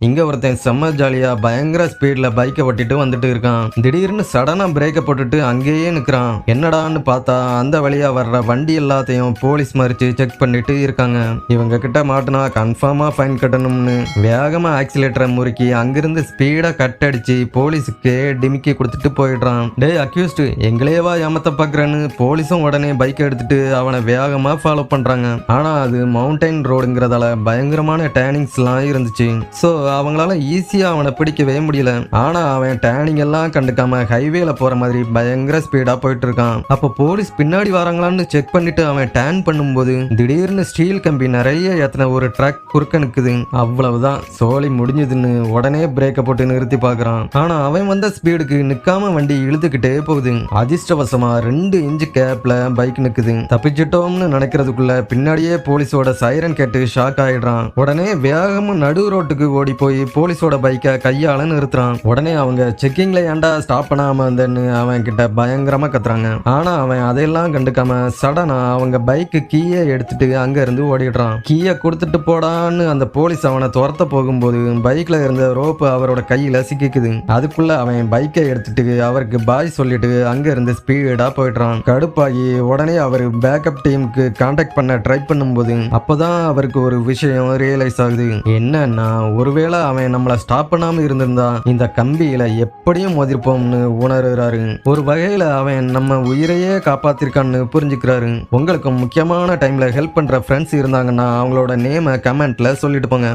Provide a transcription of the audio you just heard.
இங்க ஒருத்தன் செம்ம ஜாலியா பயங்கர ஸ்பீட்ல பைக்கை ஓட்டிட்டு வந்துட்டு இருக்கான். திடீர்னு சடனா பிரேக்கை போட்டுட்டு அங்கேயே நிக்கிறான். என்னடான்னு பார்த்தா அந்த வழியா வர்ற வண்டி எல்லாத்தையும் போலீஸ் மறிச்சு செக் பண்ணிட்டு இருக்காங்க. இவங்க கிட்ட மாட்டினா கன்ஃபார்மா ஃபைன் கட்டணும்னு வேகமா ஆக்சிலேட்டரை முறுக்கி அங்கிருந்து ஸ்பீடா கட் அடிச்சு போலீஸுக்கு டிமிக்கி கொடுத்துட்டு போயிடுறான். டேய் அக்யூஸ்டு, எங்களையவா ஏமாத்த பாக்குறேன்னு போலீஸும் உடனே பைக்கை எடுத்துட்டு அவனை வேகமா ஃபாலோ பண்றாங்க. ஆனா அது மவுண்டைன் ரோடுங்கிறதால பயங்கரமான டேர்னிங்ஸ் எல்லாம் இருந்துச்சு. ஸோ அவங்களால ஈஸியா அவனை பிடிக்கவே முடியல. ஆனா அவன் டேர்னிங் எல்லாம் கண்டுக்காம ஹைவேல போற மாதிரி பயங்கர ஸ்பீடா போயிட்டு இருக்கான். அப்ப போலீஸ் பின்னாடி வராங்களான்னு செக் பண்ணிட்டு அவன் டேர்ன் பண்ணும்போது திடீர்னு ஸ்டீல் கம்பி நிறைய ஏத்தின ஒரு ட்ரக் குறுக்க நிக்குது. அவ்வளவுதான், சோலி முடிஞ்சதுன்னு உடனே பிரேக்கை போட்டு நிறுத்தி பாக்குறான். ஆனா அவன் வந்த ஸ்பீடுக்கு நிக்காம வண்டி இழுத்துக்கிட்டே போகுது. அதிர்ஷ்டவசமா 2 இன்ச் கேப்ல பைக் நிக்குது. தப்பிச்சிட்டோம்னு நினைக்கிறதுக்குள்ள பின்னாடியே போலீஸோட சைரன் கேட்டு ஷாக் ஆயிடுறான். உடனே வேகமா நடு ரோட்டுக்கு ஓடி போய் போலீஸோட பைக்கை கையால நிறுத்துறான். உடனே அவங்க செக்கிங்ல ஏன்டா ஸ்டாப் பண்ணாம வந்தேன்னு அவன் கிட்ட பயங்கரமா கத்துறாங்க. ஆனா அவன் அதையெல்லாம் கண்டுக்காம சடனா அவங்க பைக்கு கீயை எடுத்துட்டு அங்க இருந்து ஓடிடுறான். கீயை கொடுத்துட்டு போடான்னு அந்த போலீஸ் அவனை துரத்த போகும்போது பைக்ல இருந்த ரோப்பு அவரோட கையில சிக்கிக்குது. அதுக்குள்ள அவன் பைக்கை எடுத்துட்டு அவருக்கு பாய் சொல்லிட்டு அங்க இருந்து ஸ்பீடா போயிடுறான். கடுப்பாகி உடனே அவர் பேக்கப் டீமுக்கு கான்டாக்ட் பண்ண ட்ரை பண்ணும்போது அப்பதான் அவருக்கு ஒரு விஷயம் ரியலைஸ் ஆகுது. என்னன்னா ஒருவேளை அவன் நம்மளை ஸ்டாப் பண்ணாம இருந்திருந்தா இந்த கம்பியில எப்படியும் மோதிருப்போம்னு உணர்றாரு. ஒரு வகையில அவன் நம்ம உயிரையே காப்பாத்திருக்கான்னு புரிஞ்சுக்கிறாரு. உங்களுக்கு முக்கியமான டைம்ல ஹெல்ப் பண்ற ஃப்ரெண்ட்ஸ் இருந்தாங்கன்னா அவங்களோட நேமை கமெண்ட்ல சொல்லிட்டு போங்க.